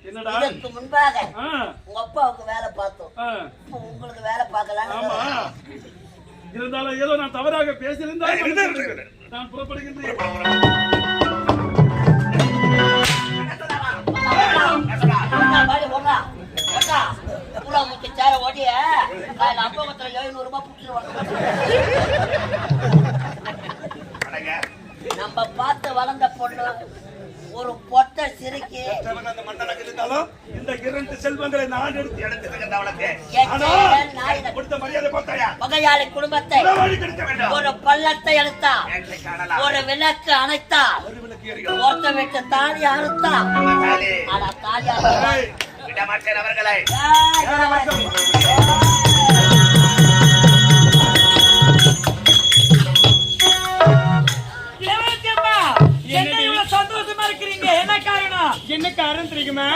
இதற்கு முன்பாக உங்க அப்பாவுக்கு வேலை பார்த்தோம், உங்களுக்கு வேலை பார்க்கலாம். இருந்தாலும் ஏதோ நான் தவறாக பேசியிருந்தால் நான் புறப்படுகின்றேன். ஓடிய 700 ரூபாய் புடிச்சிருவாங்க. நம்ம பார்த்து வளர்ந்த பொண்ணு ஒரு பொட்டை சிரிக்கி இந்த 2 செல்வங்களை நான் எடுத்து வகையாளி குடும்பத்தை ஒரு பள்ளத்தை எடுத்தா, ஒரு விளக்கு அணைத்தா, ஒருத்த வீட்டு தாலி அறுத்தா. ஆனா தாலி அவர்களை சந்தோஷமா இருக்கிறீங்க, என்ன காரணம்? என்ன காரணம் தெரியுமா?